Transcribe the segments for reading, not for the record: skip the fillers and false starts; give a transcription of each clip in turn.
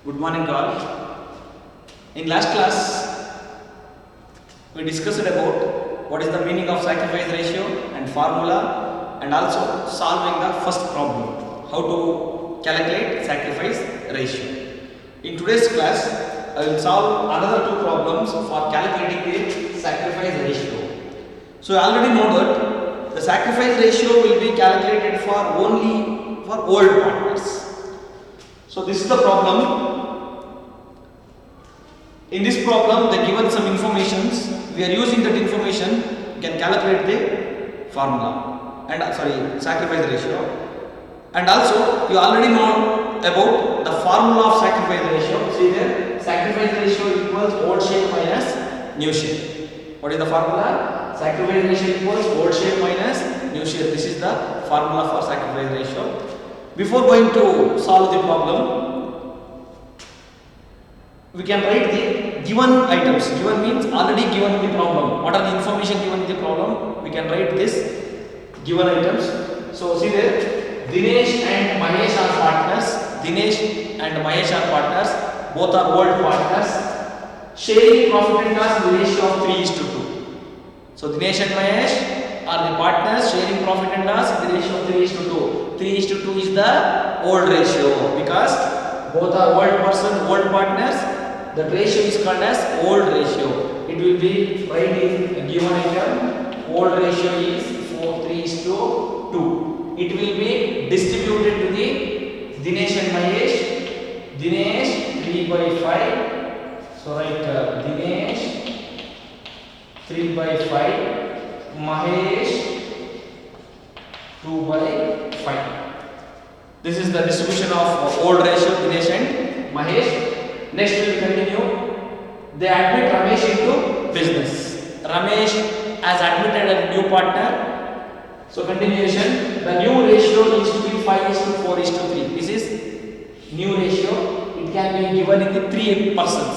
Good morning, all. In last class, we discussed about what is the meaning of sacrifice ratio and formula, and also solving the first problem, how to calculate sacrifice ratio. In today's class, I will solve another two problems for calculating the sacrifice ratio. So you already know that the sacrifice ratio will be calculated for only for old partners. So this is the problem. In this problem, they given some informations. We are using that information. We can calculate the formula and sacrifice ratio. And also, you already know about the formula of sacrifice ratio. See there, sacrifice ratio equals old share minus new share. What is the formula? Sacrifice ratio equals old share minus new share. This is the formula for sacrifice ratio. Before going to solve the problem, we can write the given items. Given means already given in the problem. What are the information given in the problem? We can write this given items. So see there, Dinesh and Mahesh are partners. Dinesh and Mahesh are partners. Both are old partners. Sharing profit and loss in the ratio of 3:2. So Dinesh and Mahesh are the partners sharing profit and loss in the ratio of 3:2. 3:2 is the old ratio because both are old partners. The ratio is called as old ratio. It will be right in a given item. Old ratio is 3:2. It will be distributed to the Dinesh and Mahesh. Dinesh 3/5. So write Dinesh 3/5. Mahesh 2/5. This is the distribution of old ratio Dinesh and Mahesh. Next we will continue. They admit Ramesh into business. Ramesh has admitted a new partner. So continuation. The new ratio needs to be 5:4:3. This is new ratio. It can be given in the 3 persons.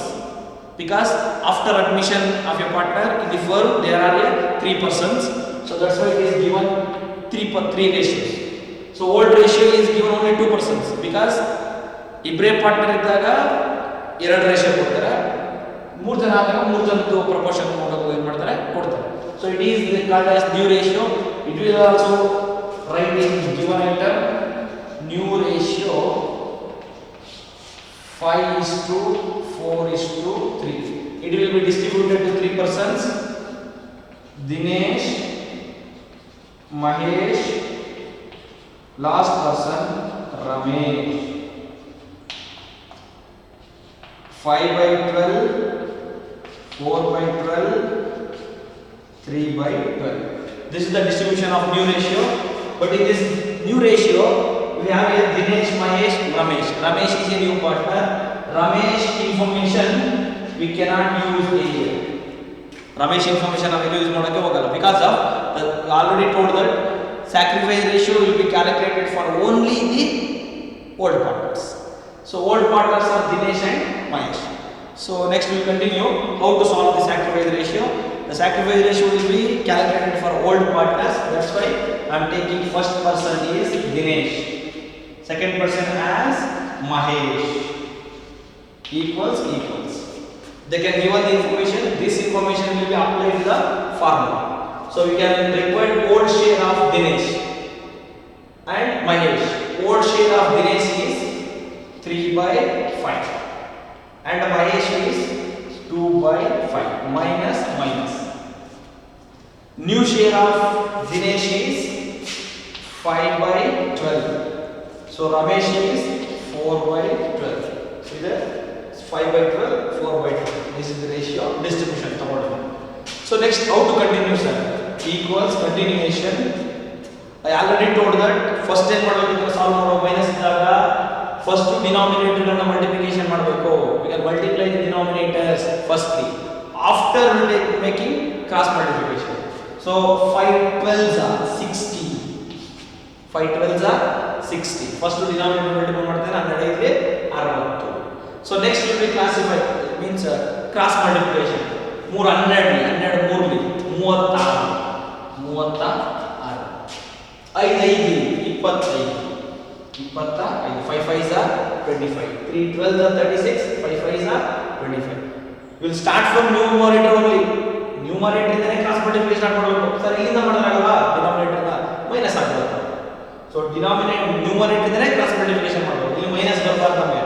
Because after admission of your partner in the firm, there are 3 persons. So that's why it is given 3 ratios. So old ratio is given only 2 persons because ಇಬ್ಬರೇ partner ಇದ್ದಾಗ 2 ratio ಕೊಡ್ತಾರೆ. 3 ಜನ ಆದಾಗ 3 ಜನದ್ದು proportion ಮಾಡೋದು ಏನು ಮಾಡ್ತಾರೆ ಕೊಡ್ತಾರೆ. So it is called as new ratio. It will also write in given item new ratio 5:4:3. It will be distributed to 3 persons. Dinesh, Mahesh, last person Ramesh. 5/12, 4/12, 3/12. This is the distribution of new ratio. But in this new ratio, we have a Dinesh, Mahesh, Ramesh. Ramesh is a new partner. Ramesh information we cannot use here. Ramesh information ನಾವು use ಮಾಡೋಕೆ ಹೋಗಲ್ಲ because of already told that sacrifice ratio will be calculated for only the old partners. So old partners are Dinesh and Mahesh. So next we will continue how to solve the sacrifice ratio. The sacrifice ratio will be calculated for old partners. That's why I am taking first person is Dinesh. Second person as Mahesh. Equals. They can give us the information. This information will be applied to the formula. So we can require old share of Dinesh and Mahesh. Old share of Dinesh is 3/5 and Mahesh is 2/5 minus. New share of Dinesh is 5/12. So Ramesh is 4/12. See that? 5/12, 4/12. This is the ratio distribution. So next, how to continue, sir? Equals continuation. I already told that first time ಮಾಡಬೇಕು solve ಮಾಡೋ minus ಇದ್ದಾಗ first denominator ಅನ್ನು multiplication ಮಾಡಬೇಕು. We can multiply the denominators firstly. After making cross multiplication. So 5/12s are 60. 5/12s are 60. First denominator multiply ಮಾಡ್ತೇನೆ 12 ಗೆ 60. So next will be classified. It means cross multiplication. 3 12 3 36 5 5 25 25, 5 5s are 25, 3 12s are 36, 5 5s are 25. We will start from numerator only. Numerator ಇಂದನೇ cross multiplication start ಮಾಡಬೇಕು. Sir ಇಲ್ಲಿಂದ ಮಾಡೋದಾಗಲ್ವಾ? Denominator ಇಂದ minus ಆಗಬೇಕು. So numerator ಇಂದನೇ cross multiplication ಮಾಡಬೇಕು. ಇಲ್ಲಿ minus ಬರಬಾರದು ನಮಗೆ.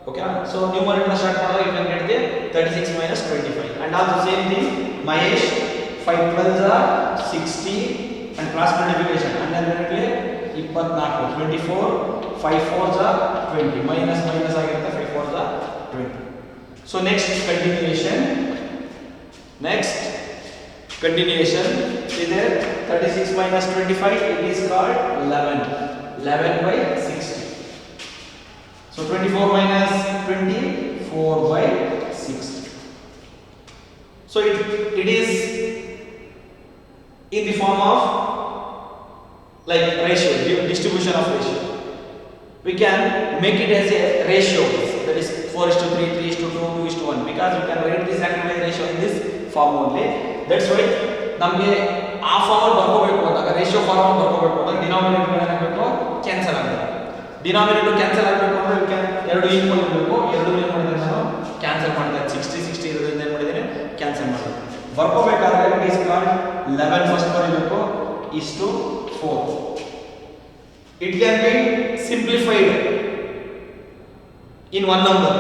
ಓಕೆ ಸೊ ನ್ಯೂಮರೇಟರ್ ಸ್ಟಾರ್ಟ್ ಮಾಡಿದಾಗ you can get the 36 minus 25 and also same thing Mahesh 5 12s are 60 and cross multiplication and then 24 24 5 4s are 20 minus ಆಗಿರುತ್ತೆ 5 4s are 20. So next continuation see there 36 minus 25 it is called 11 by 60. So 24 minus 20 4 by 60. So it is in the form of like ratio, distribution of ratio. We can make it as a ratio, that is 4:3, 3:2, 2:1 because we can write the sacrifice ratio in this form only. That's why ನಮಗೆ ಆ form ಅಲ್ಲಿ ಬರ್ಕೋಬೇಕು ಅಂದಾಗ ratio form ಅಲ್ಲಿ ಬರ್ಕೋಬೇಕು ಅಂದಾಗ denominator ಏನಾಗಬೇಕು cancel ಆಗುತ್ತೆ. Denominator cancel ಆಗಬೇಕು ಅಂದ್ರೆ we can ಎರಡು ಈಕ್ವಲ್ ಇರಬೇಕು. ಎರಡು ಏನು ಮಾಡಿದ್ರೆ ನಾನು ಕ್ಯಾನ್ಸಲ್ ಮಾಡಿದೆ 60 60 ಇರೋದ್ರಿಂದ ಏನು ಮಾಡಿದ್ದೀನಿ ಕ್ಯಾನ್ಸಲ್ ಮಾಡಿದೆ. ಬರ್ಕೋಬೇಕಾದ್ರೆ ಇಟ್ ಇಸ್ ಕಾಲ್ಡ್ 11 ಫಸ್ಟ್ ಬರಬೇಕು ಇಷ್ಟು 4. It can be simplified in one number.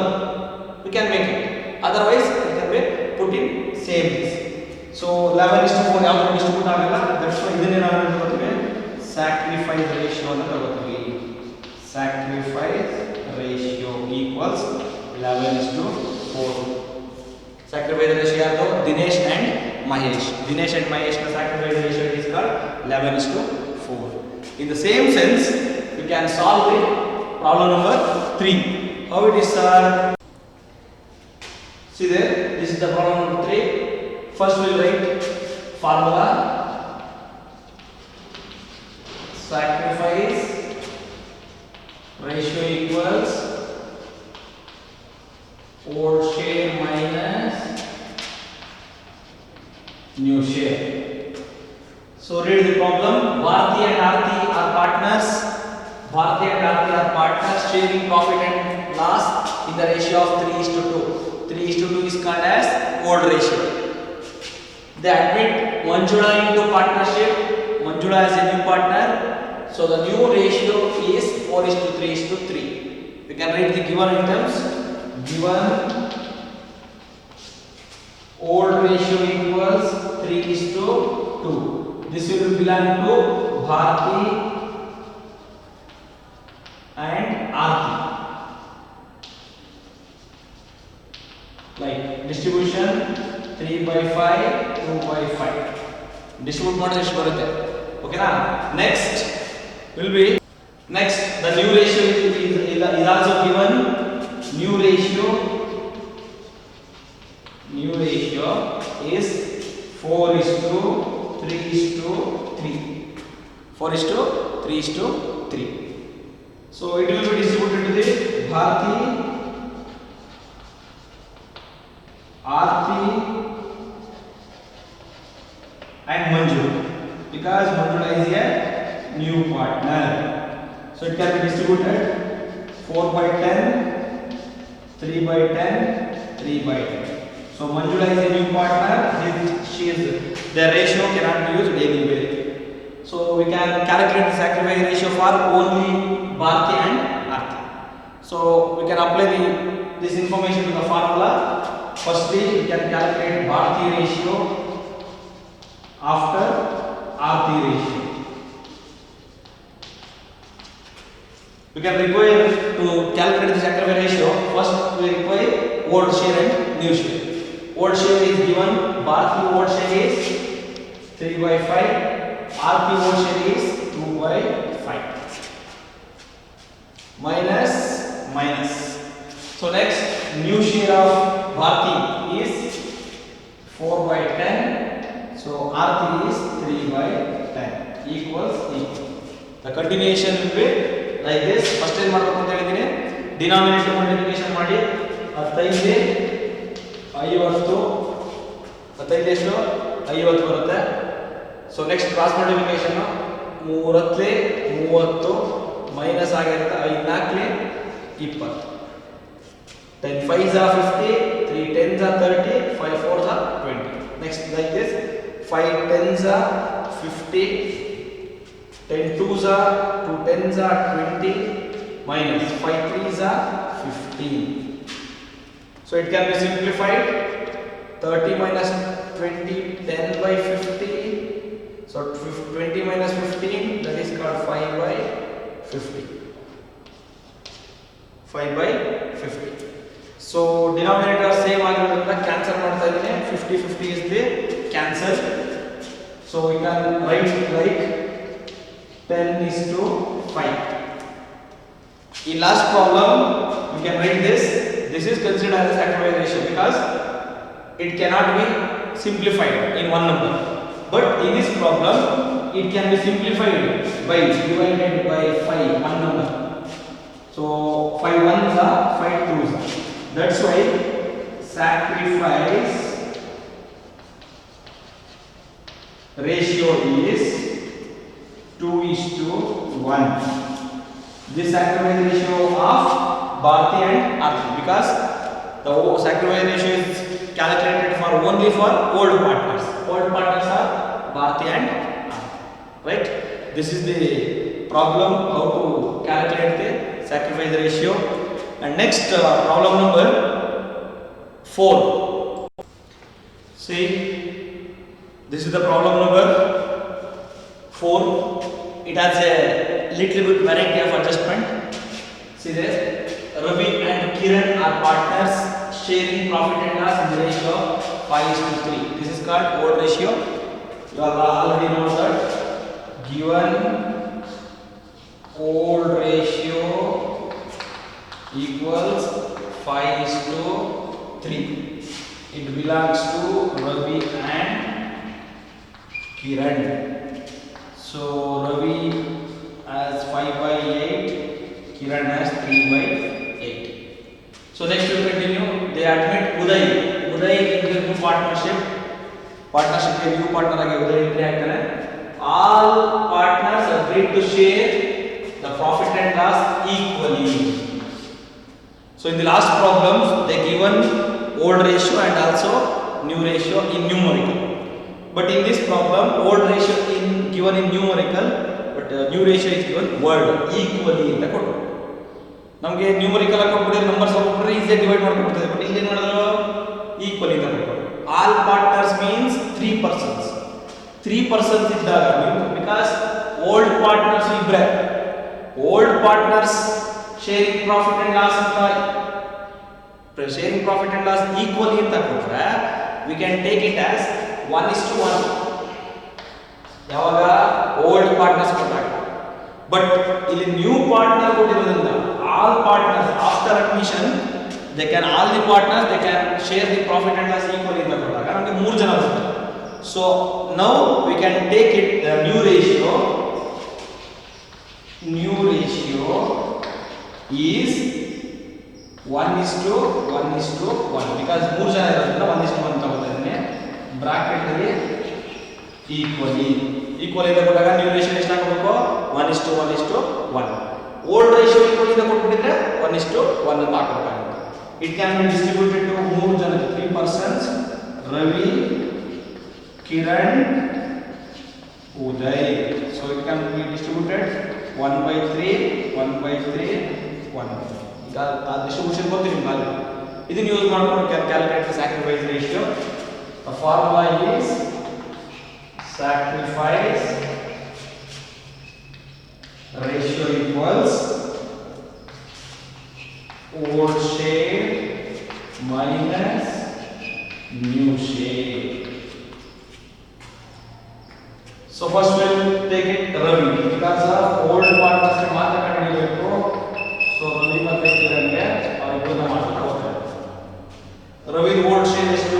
We can make it. Otherwise, it can be put in same this. So 11:4 ಯಾವುದು ಡಿಸ್ಟ್ರಿಬ್ಯೂಟ್ ಆಗಲ್ಲ. That's why ಇದನ್ನೇ ನಾವು ಏನು ಮಾಡ್ತೀವಿ sacrifice ratio ಅಂತ ತಗೋತೀವಿ. Sacrifice ratio equals 11:4. Sacrifice ratio ಯಾವುದು Dinesh and Mahesh. Dinesh and Mahesh na sacrifice ratio is called 11:4. In the same sense, we can solve the problem number 3. How it is solved? See there, this is the problem number 3. First we will write formula. Sacrifice ratio equals old share minus new share. So read the problem. Bharti and Aarti are partners. Bharti and Aarti are partners sharing profit and loss in the ratio of 3:2. 3:2 is called as old ratio. They admit Manjula into partnership. Manjula is a new partner. So the new ratio is 4:3:3. We can write the given items. Given old ratio equals 3:2. This will belong to Bharti and Aarti. Like distribution 3/5, 2/5. Distribute ಮಾಡಿದ್ರೆ ಎಷ್ಟು ಬರುತ್ತೆ? ಓಕೆನಾ? Next will be the new ratio is also given. New ratio is 4:3:3. 4:3:3. So it will be distributed to the Bharti, Aarti and Manju because Manjula is a new partner. So it can be distributed 4/10, 3/10, 3/10. So Manjula is a new partner. Their ratio cannot be used anywhere. So we can calculate the sacrifice ratio for only Bharti and Aarti. So we can apply this information to the formula. Firstly, we can calculate Bharti ratio after Aarti ratio. We can require to calculate the sacrifice ratio. First, we require old share and new share. Old share is given. Bharti old share is 3/5. Aarti old share is 2/5. Minus. So next, new share of Bharti is 4/10. So Aarti is 3/10 equals. The continuation will be like this. First ಏನು ಮಾಡಬೇಕು ಅಂತ ಹೇಳಿದ್ದೀನಿ, denominator multiplication ಮಾಡಿ 15 50 15 ಎಷ್ಟು 50 ಬರುತ್ತೆ. So next cross multiplication 3 30 minus ಆಗಿರುತ್ತೆ 5 4 20 10 5s are 50 3 10s are 30 5 4s are 20 next like this 5 10s are 50 10 2s are 2 10s are 20 minus 5 3s are 15 so it can be simplified 30 minus 20 10 by 50 so 20 minus 15 that is called 5 by 50 5 by 50 so denominator same ಆಗಿರೋದ್ರಿಂದ cancel ಮಾಡ್ತಾ ಇದ್ದೀನಿ 50 50 is the cancel so we can write it like 10 is to 5 in last problem we can write this is considered as a factorial ratio because it cannot be simplified in one number but in this problem it can be simplified by divided by 5 one number so 5 ones are 5 twos are that's why sacrifice ratio is 2:1 this sacrifice ratio of Bharti and Arthi because the sacrifice ratio is calculated for only for old partners are Bharti and Arthi right this is the problem how to calculate the sacrifice ratio and next problem number 4 see this is the problem number 4 it has a little bit variety of adjustment see there Ravi and Kiran are partners sharing profit and loss in the ratio 5:3 this is called old ratio you all already know that given old ratio equals 5:3 it belongs to Ravi and Kiran so Ravi has 5/8 Kiran has 3/8 so next we will continue they admit Uday in the new partnership के new partner आगे Uday entry ಆಗ್ತಾನೆ all partners agreed to share the profit and loss equally so in the last problems they given old ratio and also new ratio in numerical but in this problem old ratio given in numerical but new ratio is given word equally ಅಂತ ಕೊಟ್ಟು ನಮಗೆ numerical ಕೊಟ್ಬಿಟ್ಟು numbers ಕೊಟ್ಬಿಟ್ರೆ ಈಸಿಯಾಗಿ divide ಮಾಡ್ಕೊಡ್ತದೆ but ಇಲ್ಲಿ ಏನು ಮಾಡಿದ್ರು equally ಅಂತ ಕೊಟ್ಟು ಆಲ್ ಪಾರ್ಟ್ನರ್ಸ್ ಮೀನ್ಸ್ 3 persons ಇದ್ದಾಗ ಬಿಕಾಸ್ ಓಲ್ಡ್ ಪಾರ್ಟ್ನರ್ಸ್ ಇಬ್ಬರೇ old partners sharing profit and loss ಅಂತ sharing profit and loss equally ಅಂತ ಕೊಟ್ರೆ we can take it as 1:1 ಯಾವಾಗ ಓಲ್ಡ್ ಪಾರ್ಟ್ನರ್ಸ್ ಕೊಟ್ಟಾಗ ಬಟ್ ಇಲ್ಲಿ ನ್ಯೂ ಪಾರ್ಟ್ನರ್ ಕೊಟ್ಟಿರೋದ್ರಿಂದ all partners after admission they can all the partners they can share the profit and loss equally ಅಂತ ಕೊಟ್ಟಾಗ ನಮಗೆ 3 ಜನ ಬರ್ತಾರೆ so now we can take it the new ratio is 1:1 because 3 ಜನ ಇರೋದ್ರಿಂದ 1:1 ತಗೊಳ್ತಾ ಇದ್ದೀನಿ ಬ್ರಾಕೆಟ್ ಅಲ್ಲಿ ಈಕ್ವಲಿ ಅಂತ ಕೊಟ್ಟಾಗ ನ್ಯೂ ರೇಷಿಯೋ ಎಷ್ಟು ಹಾಕಬೇಕು 1:1 ಓಲ್ಡ್ ರೇಷಿಯೋ ಈಕ್ವಲಿ ಅಂತ ಕೊಟ್ಬಿಟ್ಟಿದ್ರೆ 1:1 ಅಂತ ಹಾಕಬೇಕಾಗುತ್ತೆ it can be distributed to 3 ಜನ 3 persons Ravi Kiran Uday so it can be distributed 1/3 ಈಗ ಆ ಡಿಸ್ಟ್ರಿಬ್ಯೂಷನ್ ಗೊತ್ತಿದೆ ನಿಮಗೆ ಇದನ್ನ ಯೂಸ್ ಮಾಡ್ಕೊಂಡು calculate the sacrifice ratio the formula is sacrifice ratio equals old share minus new share so first we'll take it Ravi because of old partners ಗೆ ಮಾತ್ರ ಕಂಡುಹಿಡಿಯಬೇಕು so Ravi ಮತ್ತೆ Kiran ಗೆ ಅವರಿಬ್ಬರನ್ನ ಮಾತ್ರ ಹೋಗ್ತಾರೆ Ravi old share ಎಷ್ಟು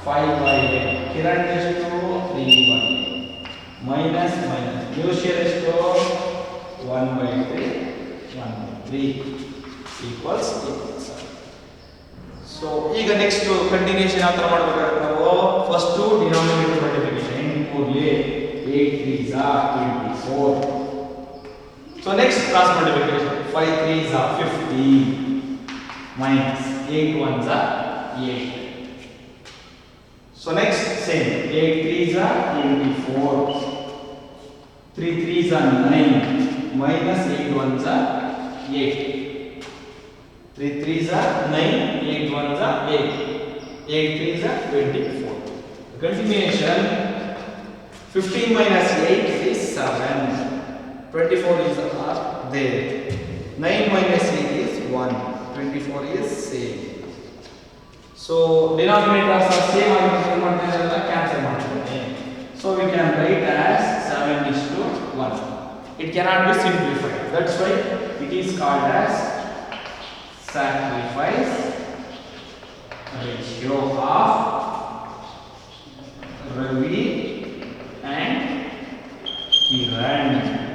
5/8 Kiran ಎಷ್ಟು 3/8 minus new share ಎಷ್ಟು 1/3 equals 7 so ಈಗ ನೆಕ್ಸ್ಟ್ ಕಂಟಿನ್ಯೂಷನ್ ಯಾವ ತರ ಮಾಡಬೇಕಾಗುತ್ತೆ ನಾವು first denominator multiplication 8 4 8 3 24 So next cross multiplication. 5 3s are 50 minus 8 1s are 8. So next same. 8 3s are 84. 3 3s are 9 minus 8 1s are 8. 3 3s are 9, 8 1s are 8. 8 3s are 24. Continuation. 15 minus 8 is 7. 24 is are there. 9 minus 8 is 1. 24 is same. So denominators are same or cancel. So we can write as 7 is to 1. It cannot be simplified. That's why it is called as sacrifice ratio of Ravi and Kiran.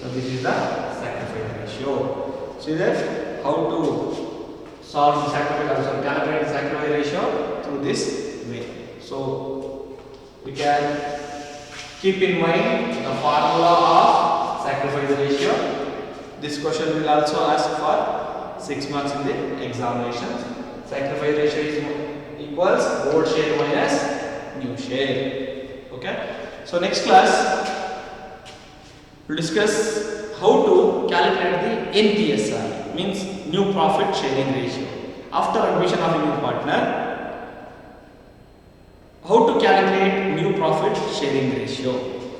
So this is the sacrifice ratio. See that how to solve the sacrifice, also calculate the sacrifice ratio through this way. So we can keep in mind the formula of sacrifice ratio. This question will also ask for 6 marks in the examinations. Sacrifice ratio is equals old share minus new share. Okay. So next class we'll discuss how to calculate the NPSR, means new profit sharing ratio. After admission of a new partner, how to calculate new profit sharing ratio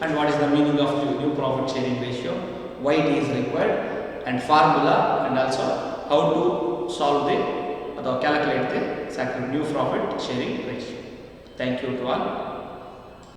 and what is the meaning of new profit sharing ratio, why it is required, and formula, and also how to solve the calculate the new profit sharing ratio. Thank you to all.